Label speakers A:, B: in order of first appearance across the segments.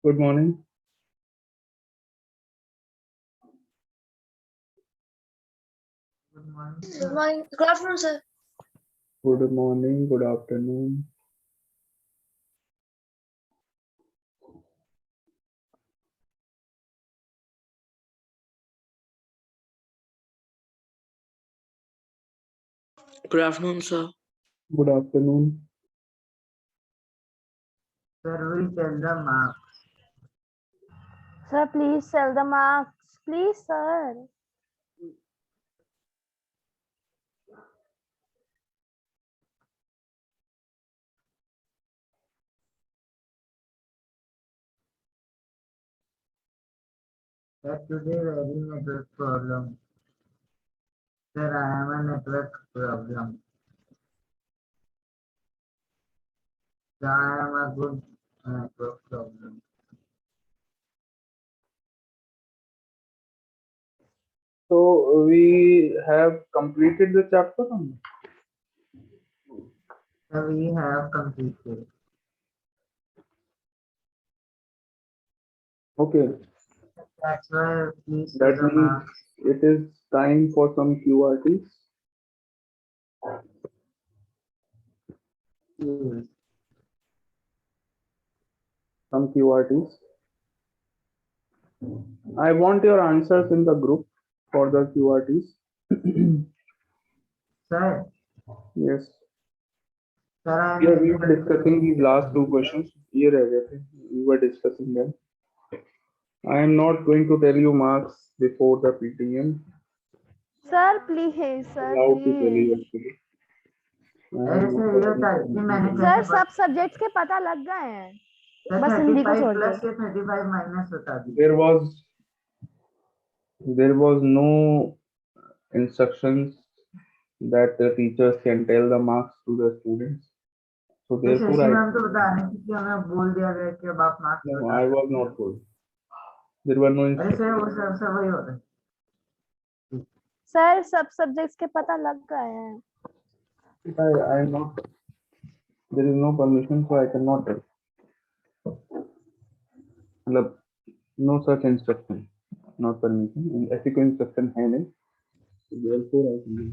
A: Good morning.
B: Good morning,
C: Good
B: sir.
C: morning. Good afternoon, sir.
A: Good morning. Good afternoon.
C: Good afternoon, sir.
A: Good afternoon.
B: Sir, will tell the marks.
D: Sir, please tell the marks. Please, sir.
B: Sir, today very network problem. Sir, I have a network problem. Sir, I am a good network problem.
A: So we have completed the chapter.
B: Sir, we have completed.
A: Okay.
B: That's why please tell
A: That
B: the
A: means
B: marks.
A: it is time for some QRTs.
B: Please.
A: Some QRTs. I want your answers in the group for the QRTs.
B: Sir,
A: Yes.
B: sir, I am
A: Yeah, we
B: very
A: were discussing these last two questions. Here, we were discussing them. I am not going to tell you marks before the PTM.
D: Sir, please, sir,
A: Allowed to tell you
D: please.
A: actually.
B: अरे sir ये typing मैंने
D: sir
B: कैसे
D: सब subjects के पता लग गए हैं
B: सर
D: बस हिंदी को
B: 35
D: छोड़
B: प्लस
D: के
B: के 35 माइनस बता दीजिए
A: there was no instructions that the teachers can tell the marks to the students. So
B: तो
A: therefore
B: शशि
A: I
B: मैम तो बताने की कि हमें बोल दिया गया कि अब आप मार्क्स
A: no,
B: बता
A: I was
B: सकते
A: not
B: हो
A: told. There were no
B: अरे सर
A: instructions.
B: वो सब वही हो रहा है
D: सर सब सब्जेक्ट्स के पता लग गए हैं
A: I am not. There is no permission, so I cannot tell. मतलब no such instruction, not permission. ऐसी कोई instruction है नहीं. So therefore I can.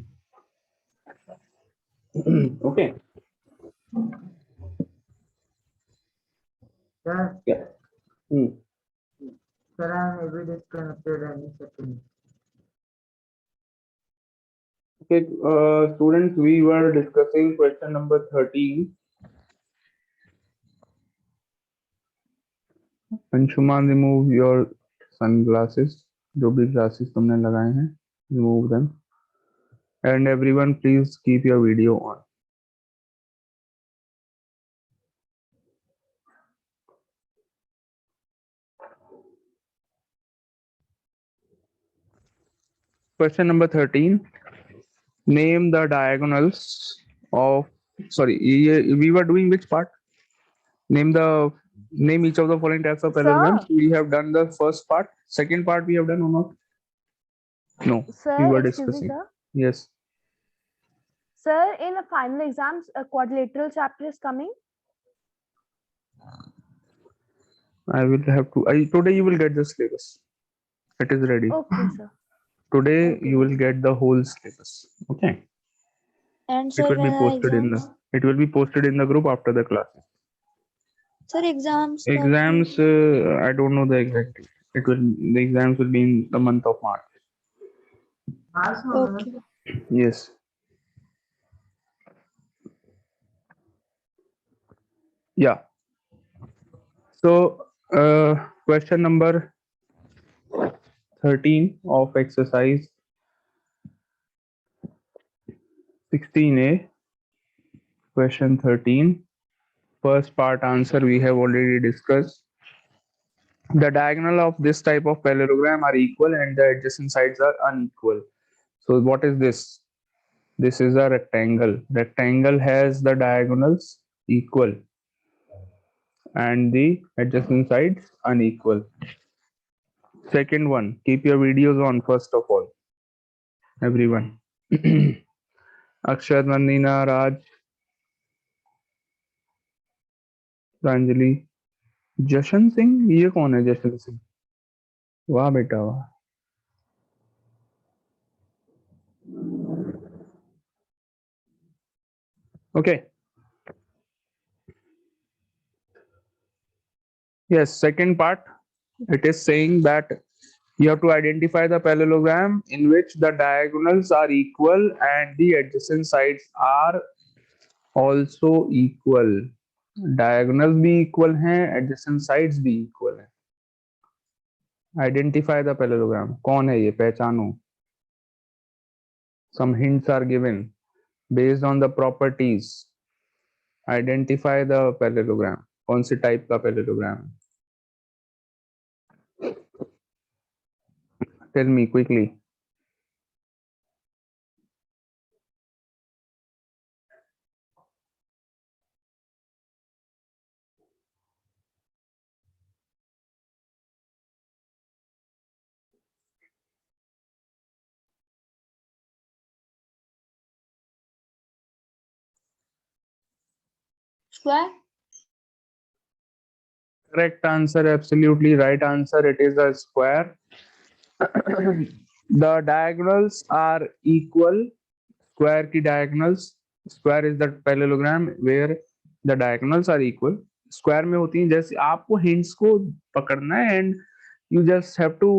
A: Okay.
B: Sir
A: Yeah.
B: Sir, I may be disconnected any second.
A: Okay, students, we were discussing question number 13. Anshuman, remove your sunglasses. जो भी glasses तुमने लगाए हैं, remove them. And everyone, please keep your video on. Question number 13. Name the diagonals of. Sorry, we were doing which part? Name each of the following types of parallelograms.
D: Sir.
A: We have done the first part. Second part we have done or not? No.
D: Sir,
A: We were
D: excuse me,
A: discussing.
D: sir.
A: Yes.
D: Sir, in a final exams, a quadrilateral chapter is coming.
A: I will have to. Today you will get the syllabus. It is ready.
D: Okay, sir.
A: Today
D: Okay.
A: you will get the whole syllabus. Okay.
E: And
A: It
E: sir,
A: will be
E: when are
A: posted in
E: exams?
A: the. It will be posted in the group after the class.
E: Sir, exams. का
A: Exams. I don't know the exact date. The exams will be in the month of March.
B: Marks हो गए
E: Okay.
A: Yes. Yeah. So, question number 13 of exercise 16A. Question 13. First part answer we have already discussed. The diagonal of this type of parallelogram are equal and the adjacent sides are unequal. So what is this? This is a rectangle. Rectangle has the diagonals equal and the adjacent sides unequal. Second one, keep your videos on first of all. Everyone. Akshat, Nandina, Raj, Pranjali. जशन सिंह, ये कौन है जशन सिंह? वाह बेटा वाह। Okay. Yes, second part, it is saying that you have to identify the parallelogram in which the diagonals are equal and the adjacent sides are also equal. Diagonals भी equal हैं, adjacent sides भी equal हैं. Identify the parallelogram. कौन है ये? पहचानो. Some hints are given based on the properties. Identify the parallelogram. कौन सी type का parallelogram है? Tell me quickly.
E: Square.
A: Correct answer, absolutely right answer. It is a square. The diagonals are equal. Square की diagonals. Square is the parallelogram where the diagonals are equal. Square में होती हैं, जैसे आपको hints को पकड़ना है and you just have to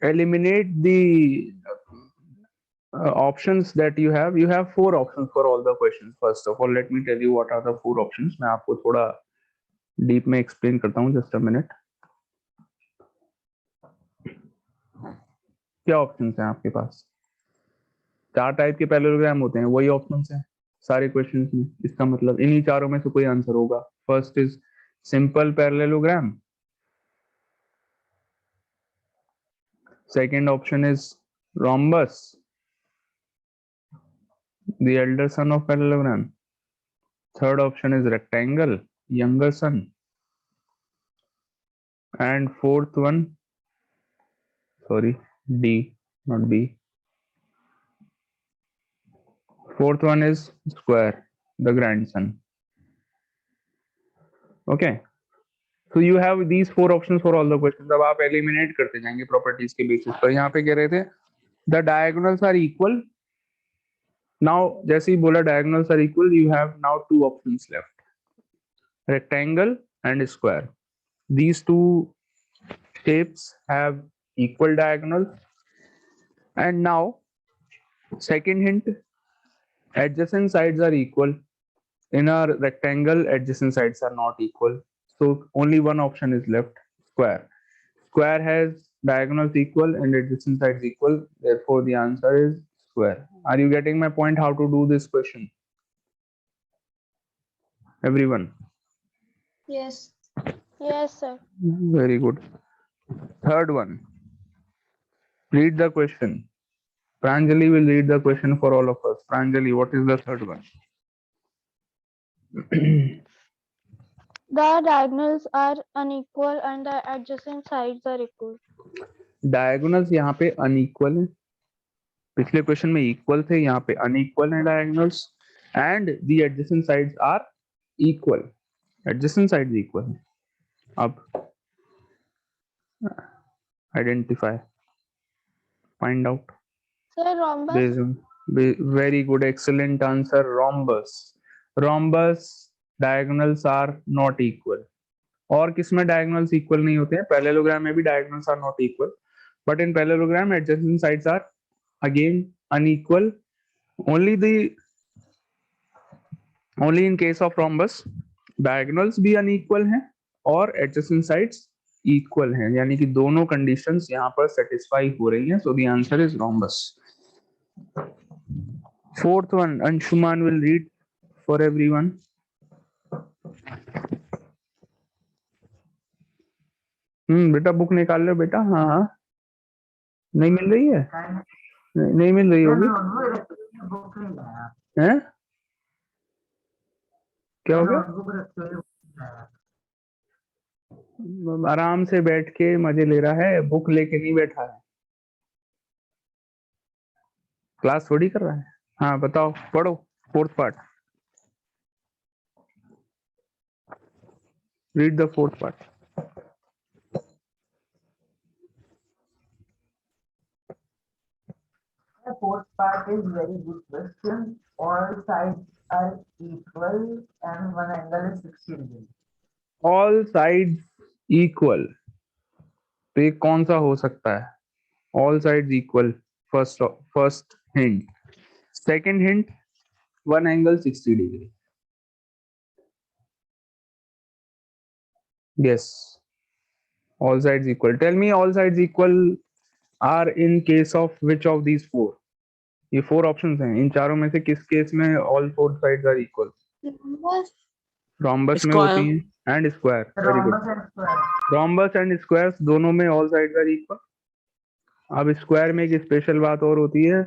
A: eliminate the options that you have. You have 4 options for all the questions. First of all, let me tell you what are the 4 options. मैं आपको थोड़ा डीप में explain करता हूँ, just a minute. क्या options हैं आपके पास? 4 type के पैरेललोग्राम होते हैं, वही ऑप्शंस हैं सारे क्वेश्चंस में. इसका मतलब इन्हीं चारों में से कोई आंसर होगा. First is simple parallelogram, second option is rhombus, the elder son of parallelogram. Third option is rectangle, younger son. And fourth one, sorry, D, not B. Fourth one is square, the grandson. Okay. So you have these 4 options for all the questions. अब आप eliminate करते जाएंगे properties के basis पर. यहाँ पे कह रहे थे the diagonals are equal. Now जैसे ही बोला diagonals are equal, you have now 2 options left, rectangle and square. These two shapes have equal diagonals. And now second hint, adjacent sides are equal. In our rectangle, adjacent sides are not equal, so only one option is left, square. Square has diagonals equal and adjacent sides equal, therefore the answer is square. Are you getting my point how to do this question, everyone?
E: Yes. Yes, sir.
A: Very good. Third one, read the question. Pranjali will read the question for all of us. Pranjali, what is the third one?
E: The diagonals are unequal and the adjacent sides are equal.
A: Diagonals यहाँ पे unequal है, पिछले question में equal थे, यहाँ पे unequal है diagonals, and the adjacent sides are equal. Adjacent sides equal है. अब identify, find out.
E: Sir, rhombus.
A: Very good, excellent answer, rhombus. Rhombus diagonals are not equal. और किसमें diagonals equal नहीं होते हैं? Parallelogram में भी diagonals are not equal, but in parallelogram adjacent sides are again unequal. Only in case of rhombus diagonals भी unequal हैं और adjacent sides equal हैं, यानी कि दोनों conditions यहाँ पर satisfy हो रही हैं. So the answer is rhombus. Fourth one, Anshuman will read for everyone. बेटा बुक निकाल लो बेटा. हाँ हाँ, नहीं मिल रही है, नहीं मिल रही होगी.
B: बुक नहीं लाया.
A: हैं? क्या हो गया?
B: नोटबुक रखते हुए लाया.
A: आराम से बैठ के मजे ले रहा है, बुक लेके नहीं बैठा है, क्लास थोड़ी कर रहा है. हाँ बताओ, पढ़ो fourth part. Read the fourth part.
B: The fourth part is very good question. All sides are equal and one angle is 60 degrees.
A: All sides equal. तो ये कौन सा हो सकता है? All sides equal. First hint. Second hint, one angle 60 degree. Yes. All sides equal. Tell me all sides equal are in case of which of these four? ये four options हैं. इन चारों में से किस केस में all four sides are equal? Rhombus में होती
C: Square.
A: हैं and square. Very good.
B: Rhombus and square.
A: Rhombus and squares दोनों में all sides are equal. अब स्क्वायर में एक स्पेशल बात और होती है.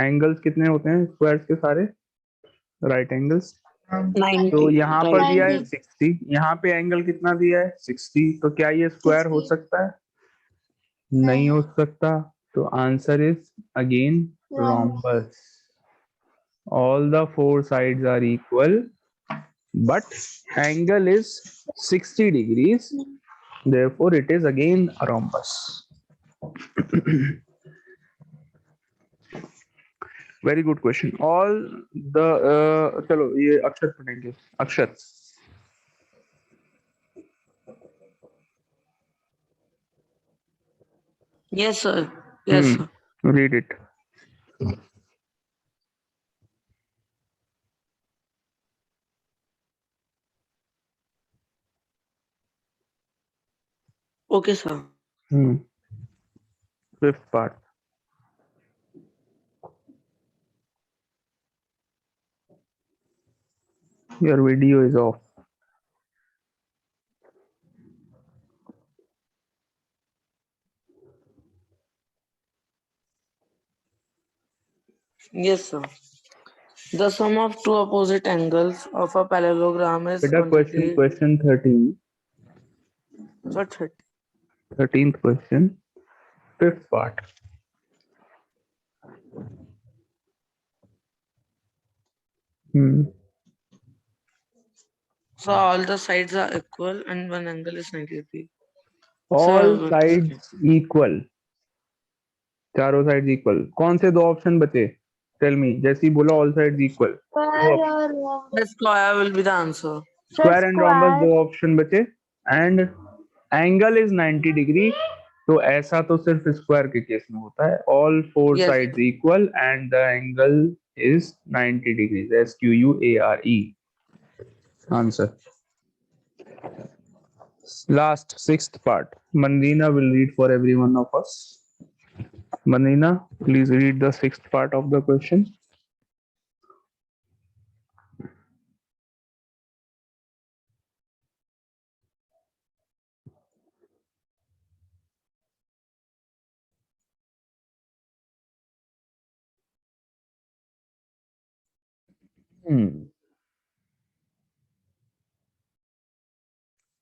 A: एंगल्स कितने होते हैं स्क्वायर्स के सारे? Right angles.
C: 90.
A: तो यहाँ पर
C: right.
A: दिया है
E: 90.
A: 60. यहाँ पे एंगल कितना दिया है? 60. तो क्या ये स्क्वायर हो
E: 60.
A: सकता है? नहीं हो सकता. तो answer is again rhombus. All the four sides are equal, but angle is 60 degrees. Therefore, it is again a rhombus. Very good question. All the चलो ये अक्षर पढ़ेंगे. अक्षर.
C: Yes, sir. Yes, sir.
A: Read it.
C: Okay, sir.
A: Fifth part. Your video is off.
C: Yes, sir. The sum of two opposite angles of a parallelogram is
A: Beta
C: 180.
A: question 13.
C: So 30.
A: 13th question. Fifth part.
C: So all the sides are equal and one angle is 90 degrees.
A: All
C: Sir,
A: sides equal. चारों sides equal. कौन से दो option बचे? Tell me. जैसे ही बोला all sides equal.
E: Square or rhombus?
C: the square will be the answer.
A: Square and rhombus
D: square.
A: दो option बचे. And angle is 90 degree. तो ऐसा तो सिर्फ स्क्वायर के केस में होता है. All four
C: Yes.
A: sides equal and the angle is 90 degrees. SQUARE. Answer. Last sixth part. Mandina will read for every one of us. Mandina, please read the sixth part of the question.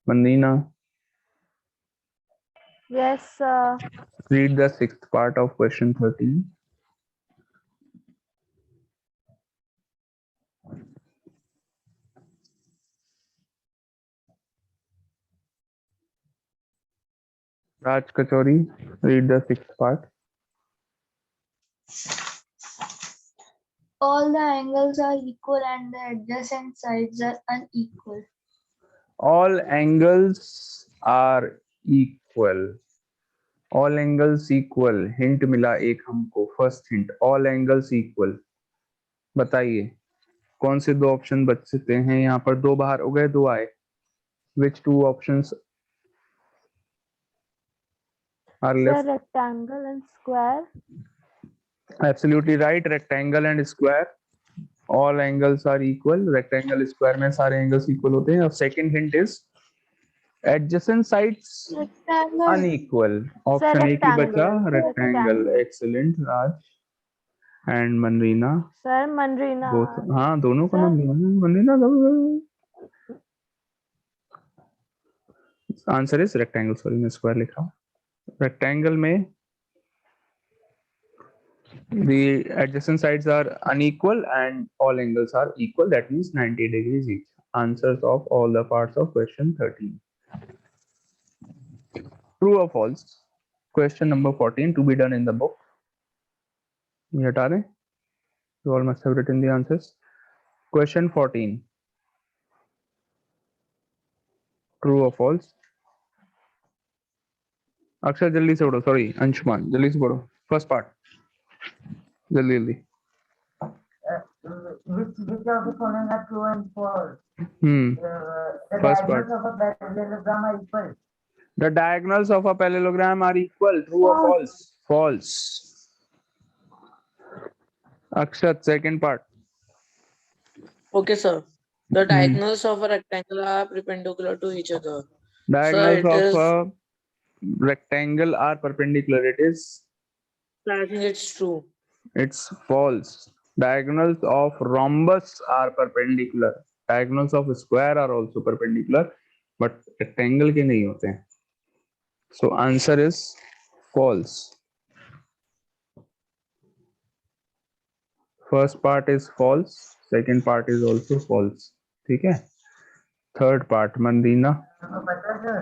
A: Mandina,
D: Yes,
A: read the sixth part of question 13. Raj Kachori, read the sixth part.
E: All the angles are equal and the adjacent sides are unequal.
A: All angles are equal. All angles equal. Hint मिला एक हमको. First hint. All angles equal. बताइए कौन से दो option बच सकते हैं? यहाँ पर दो बाहर हो गए, दो आए. Which two options are
D: sir,
A: left?
D: rectangle and square.
A: Absolutely right. Rectangle and square. All angles are equal. Rectangle square में सारे angles equal होते हैं. अब second hint is adjacent sides
E: Rectangle.
A: unequal. Option A की बचा rectangle. Excellent, Raj and Manrina.
D: Sir, Mandrina.
A: Both. हाँ दोनों का
D: Sir.
A: नाम लिया है. Manrina. Answer is rectangle. Sorry मैं square लिख रहा हूँ. Rectangle में the adjacent sides are unequal and all angles are equal. That means 90 degrees each. Answers of all the parts of question 13. True or false? Question number 14 to be done in the book. ये हटा दें? You all must have written the answers. Question 14. True or false? अक्षर जल्दी से पढ़ो. Sorry, Anshuman जल्दी से पढ़ो. First part. जल्दी जल्दी.
B: Which of the following are true and false? The
A: First
B: diagonals
A: part.
B: of a parallelogram are equal.
A: The diagonals of a parallelogram are equal. True or false? False. Akshat, second part.
C: Okay, sir. The diagonals of a rectangle are perpendicular to each other.
A: Diagonals
C: it
A: of
C: is-
A: a rectangle are perpendicular. It is.
C: I think it's true.
A: It's false. Diagonals of rhombus are perpendicular. Diagonals of square are also perpendicular, but rectangle के नहीं होते हैं. So answer is false. First part is false. Second part is also false. ठीक है? Third part, Mandina.
B: आपको पता है sir?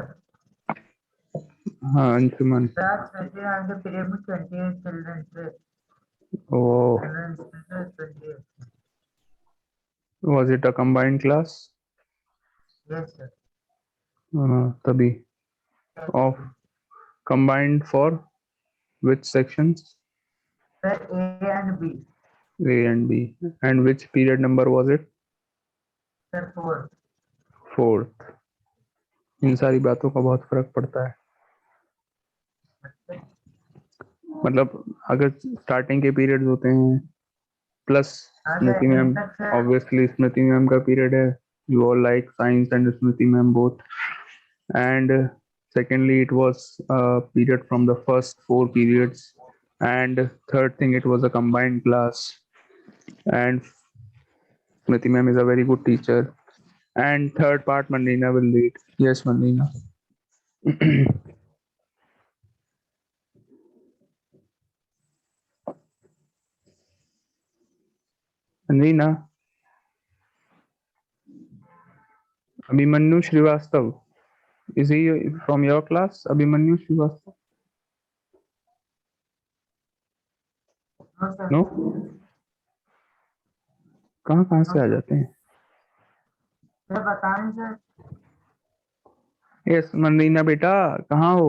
A: हाँ, Anshuman.
B: Class 20 and the period में 28 children थे.
A: Oh,
B: Children थे 28.
A: was it a combined class?
B: Yes sir.
A: तभी. Of combined for which sections?
B: Sir, A and B.
A: A and B. And which period number was it?
B: Sir, 4.
A: Fourth. इन सारी बातों का बहुत फर्क पड़ता है. मतलब अगर स्टार्टिंग के पीरियड्स होते हैं प्लस स्मृति मैम, ऑब्वियसली स्मृति मैम का पीरियड है. You all like science and Smriti ma'am both. And secondly it was a period from the first 4 periods, and third thing it was a combined class, and Smriti ma'am is a very good teacher, and third part Mandina will lead. Yes, Mandina. Mandina. Abhimanyu Srivastav, is he from your class? Abhimanyu Srivastav?
B: No sir.
A: No? कहाँ से आ जाते हैं?
B: Sir बताएं sir.
A: Yes मंदीना बेटा, कहाँ हो?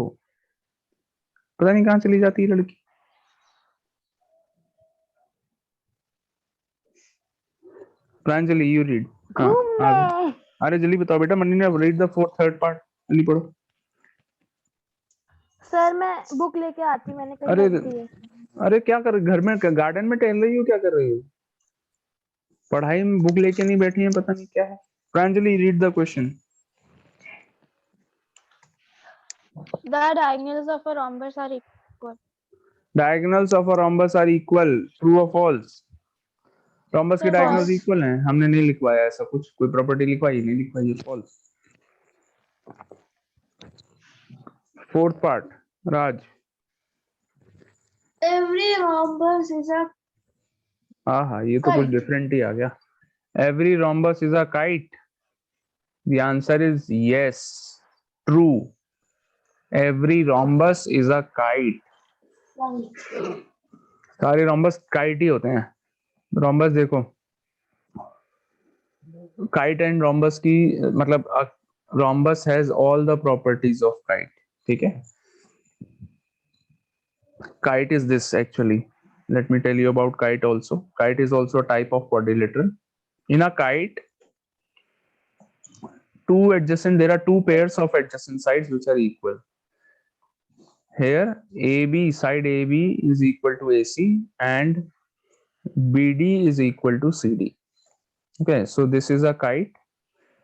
A: पता नहीं कहाँ चली जाती है लड़की. Pranjali you read. अरे जल्दी बताओ बेटा. Mandina read the fourth third part. जल्दी पढ़ो.
D: सर मैं बुक लेके आती, मैंने कहीं
A: अरे
D: रख दी है.
A: अरे क्या कर, घर में गार्डन में टहल रही हो? क्या कर रही हो? पढ़ाई में बुक लेके नहीं बैठी है, पता नहीं क्या है. Pranjali read the question.
D: The diagonals of a rhombus are equal.
A: Diagonals of a rhombus are equal. True or false? rhombus के डायगोनल्स
E: False.
A: इक्वल हैं. हमने नहीं लिखवाया ऐसा कुछ. कोई प्रॉपर्टी लिखवाई नहीं लिखवाई है. False. Fourth part Raj.
E: Every rhombus is a
A: हाँ ये तो कुछ
E: Kite.
A: डिफरेंट ही आ गया. Every rhombus is a kite. The answer is yes. True. Every rhombus is a kite.
E: kite.
A: सारे rhombus kite ही होते हैं. rhombus देखो, kite and rhombus की मतलब rhombus has all the properties of kite. ठीक है. Kite is this actually. Let me tell you about kite also. Kite is also a type of quadrilateral. In a kite, there are two pairs of adjacent sides which are equal. Here, AB, side AB is equal to AC and BD is equal to CD. Okay, so this is a kite.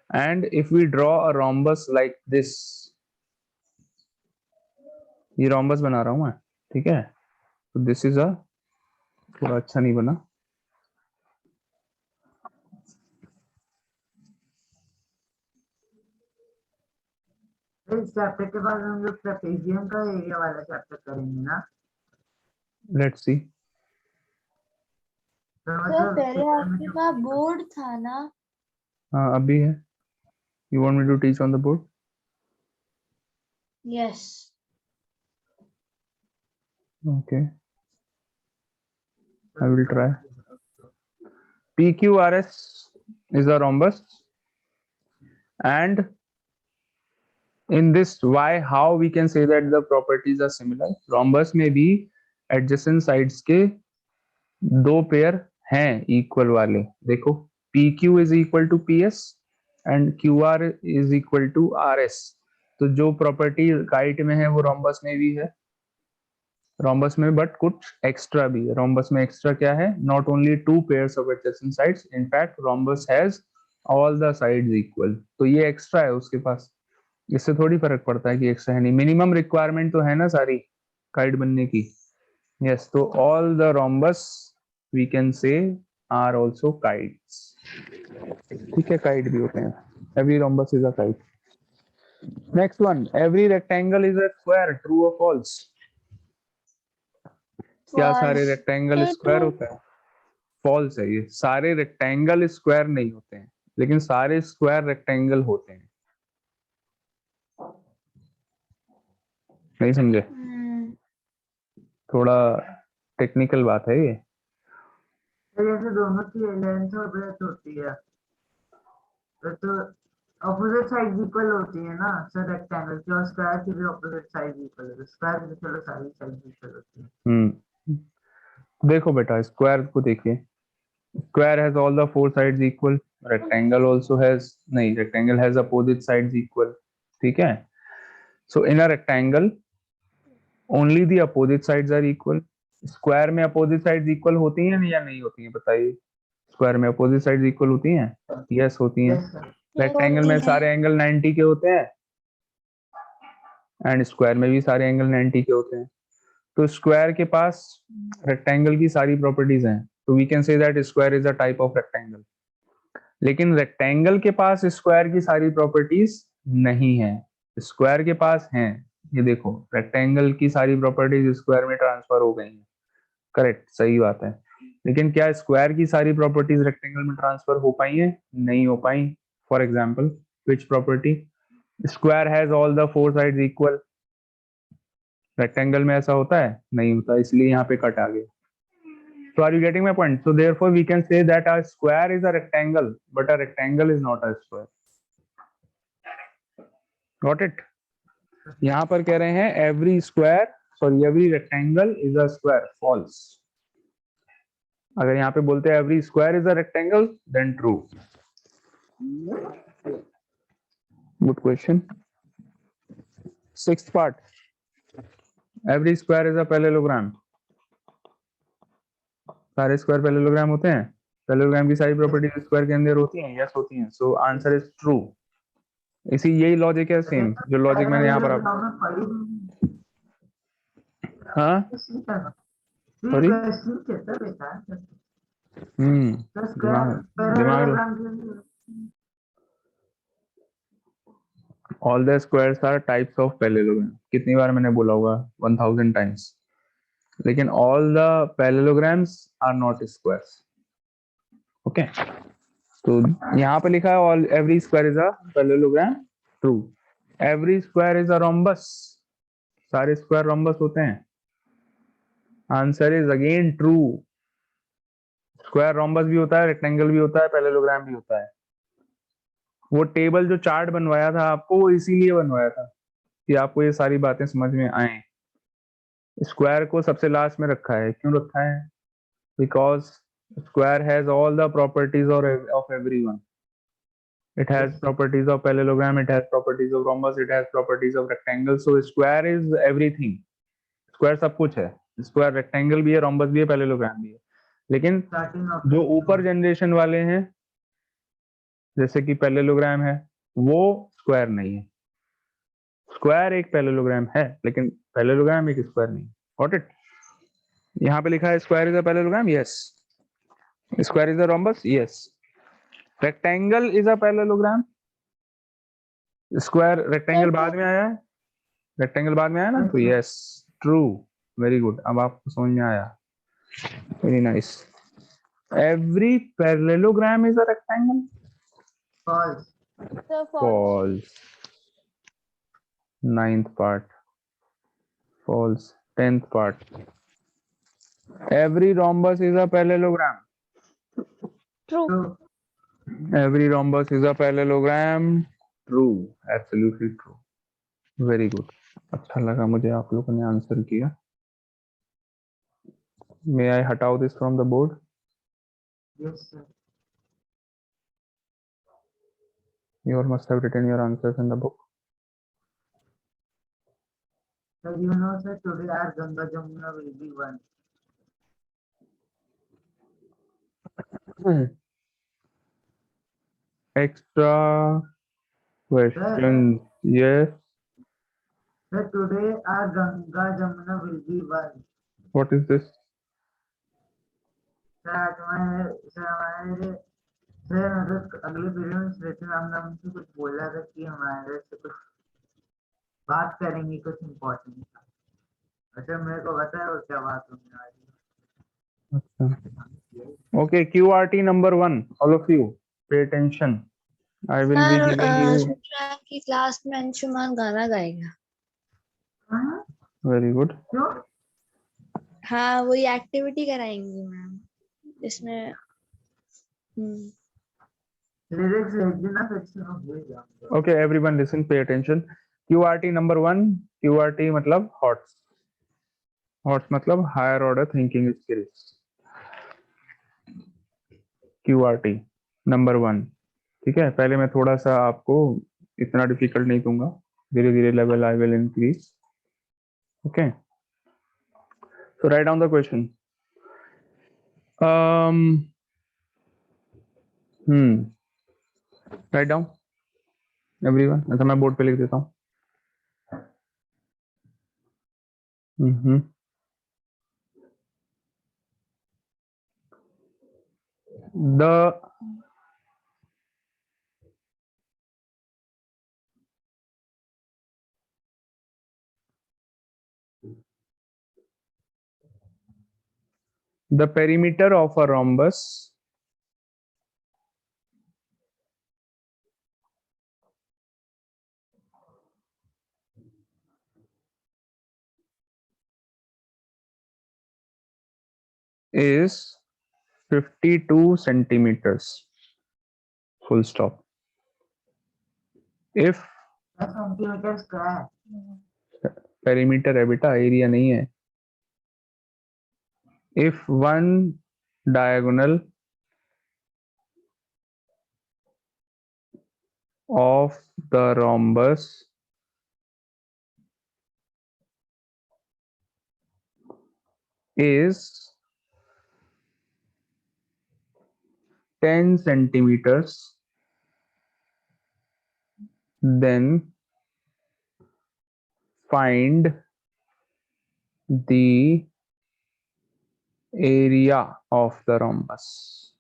A: And if we draw a rhombus like this, ये rhombus बना रहा हूं मैं, ठीक है? So this is a, थोड़ा अच्छा नहीं बना.
B: इस चैप्टर के बाद हम लोग ट्रेपेजियम का एरिया वाला चैप्टर करेंगे ना.
A: Let's see.
B: तो
E: सर
B: मतलब
E: पहले आपके पास बोर्ड था ना.
A: हाँ अभी है. You want me to teach on the board?
E: Yes.
A: Okay, I will try. PQRS is a rhombus, and in this why how we can say that the properties are similar. Rhombus में भी adjacent sides के दो pair हैं equal वाले. देखो PQ is equal to PS and QR is equal to RS. तो जो property kite में है वो रोम्बस में भी है, रोम्बस में बट कुछ एक्स्ट्रा भी है. रोम्बस में एक्स्ट्रा क्या है? Not only two pairs of adjacent sides, in fact rhombus has all the sides equal. तो ये एक्स्ट्रा है उसके पास. इससे थोड़ी फर्क पड़ता है कि एक्स्ट्रा है नहीं. मिनिमम रिक्वायरमेंट तो है ना सारी काइट बनने की. यस, तो all the rhombus we can say are also kites. ठीक है, काइट भी होते हैं. Every rhombus is a kite. Next one, every rectangle is a square. True और फॉल्स? क्या सारे रेक्टेंगल स्क्वायर होते हैं? फॉल्स है ये. सारे रेक्टेंगल स्क्वायर नहीं होते हैं, लेकिन सारे स्क्वायर रेक्टेंगल होते हैं. नहीं समझे? थोड़ा टेक्निकल बात है ये.
B: तो जैसे दोनों की लेंथ और ब्रेथ होती है तो ऑपोजिट साइड इक्वल होती है ना सर रेक्टेंगल की, और स्क्वायर की भी ऑपोजिट साइड इक्वल है. स्क्वायर की चलो सारी साइड इक्वल होती है.
A: देखो बेटा, स्क्वायर को देखिए. Square has all the four sides equal. Rectangle also has, नहीं, rectangle has opposite sides equal. ठीक है. So in a rectangle only the opposite sides are equal. Square में अपोजिट साइड्स इक्वल होती हैं या नहीं होती हैं? बताइए. स्क्वायर में अपोजिट साइड्स इक्वल होती हैं? यस, होती हैं.
B: Yes sir.
A: रेक्टेंगल में सारे एंगल 90 के होते हैं, एंड स्क्वायर में भी सारे एंगल 90 के होते हैं. तो स्क्वायर के पास रेक्टेंगल की सारी प्रॉपर्टीज हैं, तो we can say that square is a type of rectangle. लेकिन रेक्टेंगल के पास स्क्वायर की सारी प्रॉपर्टीज नहीं है. स्क्वायर के पास हैं. ये देखो, रेक्टेंगल की सारी प्रॉपर्टीज स्क्वायर में ट्रांसफर हो गई हैं. करेक्ट, सही बात है. लेकिन क्या स्क्वायर की सारी प्रॉपर्टीज रेक्टेंगल में ट्रांसफर हो पाई हैं? नहीं हो पाई. For example, which property? Square has all the four sides equal. Rectangle में ऐसा होता है? नहीं होता, इसलिए यहाँ पे कट आ गया. So are you getting my point? So therefore we can say that a square is a rectangle, but a rectangle is not a square. Got it? यहाँ पर कह रहे हैं every rectangle is a square. False. अगर यहाँ पे बोलते हैं every square is a rectangle, then true. Good question. Sixth part. Every square is a parallelogram. सारे स्क्वायर पैरेललोग्राम होते हैं. पैरेललोग्राम की सारी प्रॉपर्टीज स्क्वायर के अंदर होती हैं. यस, होती हैं. So answer is true. इसी यही लॉजिक है, सेम जो लॉजिक मैंने यहाँ पर आपको. हाँ, सॉरी. दिमाग. All the squares are types of parallelogram. कितनी बार मैंने बोला होगा? 1000 टाइम्स. लेकिन all the parallelograms are not squares. Okay. तो यहाँ पे लिखा है all every square is a parallelogram. True. Every square is a rhombus. सारे स्क्वायर रोम्बस होते हैं. Answer is again true. Square rhombus भी होता है, रेक्टेंगल भी होता है, पैरेललोग्राम भी होता है. वो टेबल जो चार्ट बनवाया था आपको, वो इसीलिए बनवाया था कि आपको ये सारी बातें समझ में आए. स्क्वायर को सबसे लास्ट में रखा है. क्यों रखा है? Because square has all the properties of everyone. It has properties of parallelogram, it has properties of rhombus, it has properties of rectangle. So square is everything. Square सब कुछ है. Square rectangle भी है, rhombus भी है, parallelogram भी है. लेकिन जो ऊपर जनरेशन वाले हैं, जैसे कि parallelogram है, वो square नहीं है. Square एक parallelogram है, लेकिन parallelogram एक square नहीं. Got it? यहाँ पे लिखा है square is a parallelogram. Yes. Square is a rhombus. Yes. Rectangle is a parallelogram. Square rectangle बाद में आया है. Rectangle बाद में आया ना, तो yes, true. Very good. अब आपको समझ में आया. Very nice. Every parallelogram is a rectangle.
B: False.
D: Sir, false.
A: False. Ninth part. False. 10th part. Every rhombus is a parallelogram.
D: True.
B: True.
A: Every rhombus is a parallelogram. True. Absolutely true. Very good. अच्छा लगा मुझे आप लोगों ने answer किया. May I हटाओ this from the board?
B: Yes, sir.
A: You all must have written your answers in the book.
B: So you know, sir, today our Ganga Jamuna will be one.
A: Extra questions. Yes.
B: Sir, today our Ganga Jamuna will be one.
A: What is this?
B: Sir हमारे sir मतलब अगले period में Shweta ma'am ने हमसे कुछ बोला था कि हमारे से कुछ बात करेंगे कुछ इम्पोर्टेंट था. अच्छा मेरे को पता है वो क्या बात होने वाली है.
A: अच्छा. Okay, QRT number 1. All of you, pay attention. I will be giving you.
E: की क्लास में अंशुमान गाना गाएगा.
B: हाँ?
A: Very good.
B: क्यों?
E: हाँ वही एक्टिविटी कराएंगी मैम इसमें.
B: लिरिक्स लिख देना सेक्शन में भूल जाऊंगा.
A: Okay, everyone listen, pay attention. QRT number 1. QRT मतलब HOTS. HOTS मतलब higher order thinking skills. QRT number 1. ठीक है, पहले मैं थोड़ा सा आपको इतना डिफिकल्ट नहीं दूंगा, धीरे धीरे level I will increase. Okay, so write down the question. Write down everyone. अच्छा मैं बोर्ड पे लिख देता हूँ. The perimeter of a rhombus is 52 centimeters. Full stop. If
B: 10 centimetre square.
A: perimeter है बेटा, एरिया नहीं है. If one diagonal of the rhombus is 10 centimeters, then find the area of the rhombus.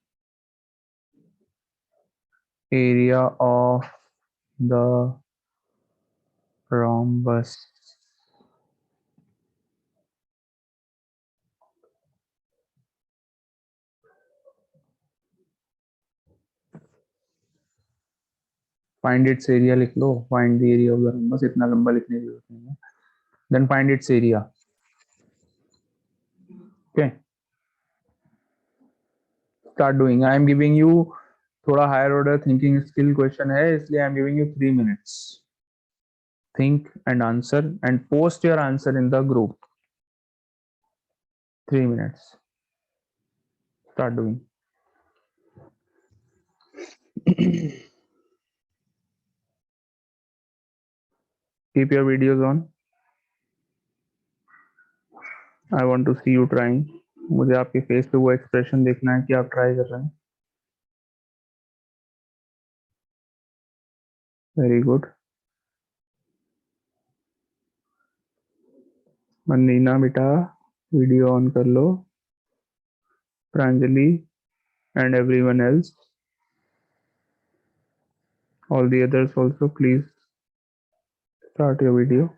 A: Area of the rhombus. Find its area लिख लो. Find the area of the rhombus. इतना लंबा लिखने की जरूरत नहीं है. Then find its area. Okay. Start doing. I am giving you थोड़ा higher order thinking skill question है, इसलिए I am giving you 3 minutes. Think and answer and post your answer in the group. 3 minutes. Start doing. Keep your videos on. I want to see you trying. मुझे आपके face पे वो expression देखना है कि आप ट्राई कर रहे हैं. Very good. मनीना बेटा वीडियो ऑन कर लो. Pranjali and everyone else, all the others also, please start your video.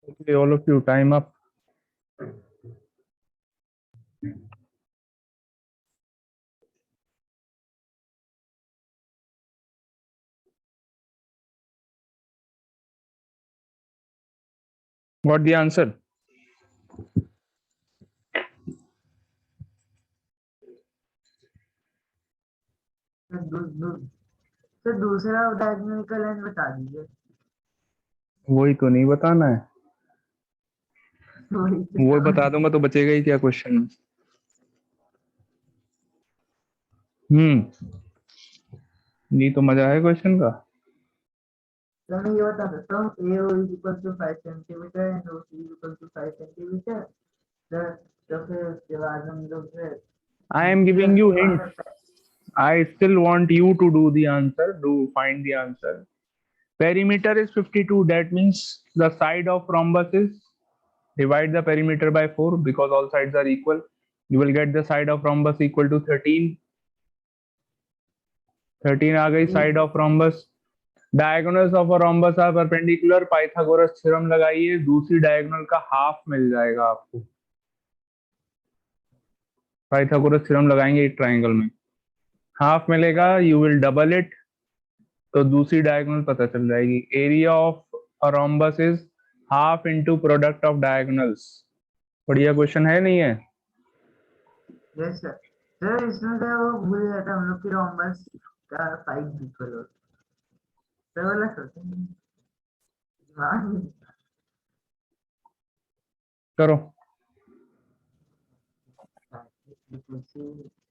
A: Okay, all of you, time up. What the answer?
B: Sir दूसरा डायगोनल का लाइन बता दीजिए।
A: वही तो नहीं बताना है,
B: वही तो
A: वो बता दूंगा तो बचेगा ही क्या क्वेश्चन में। नहीं तो मजा है क्वेश्चन का।
B: तो मैं ये बता सकता हूँ A O is equal to 5 centimetre and O C is equal to 5 centimetre. तो फिर उसके बाद हम लोग फिर
A: I am giving you hints. I still want you to do the answer. Do find the answer. Perimeter is 52. That means the side of rhombus is, divide the perimeter by 4 because all sides are equal. You will get the side of rhombus equal to 13. 13 आ गई side of rhombus. Diagonals of a rhombus are perpendicular. Pythagoras theorem लगाइए, दूसरी diagonal का half मिल जाएगा आपको। Pythagoras theorem लगाएंगे एक triangle में, half मिलेगा, you will double it, तो दूसरी डायगोनल पता चल जाएगी। Area of a rhombus is half into product of diagonals. बढ़िया क्वेश्चन है नहीं है?
B: Yes sir. सर इसमें क्या वो भूल गया था हम लोग की रोम्बस का साइड इक्वल होता है। सर वाला सोचते हैं दिमाग में
A: करो।
B: नहीं आता।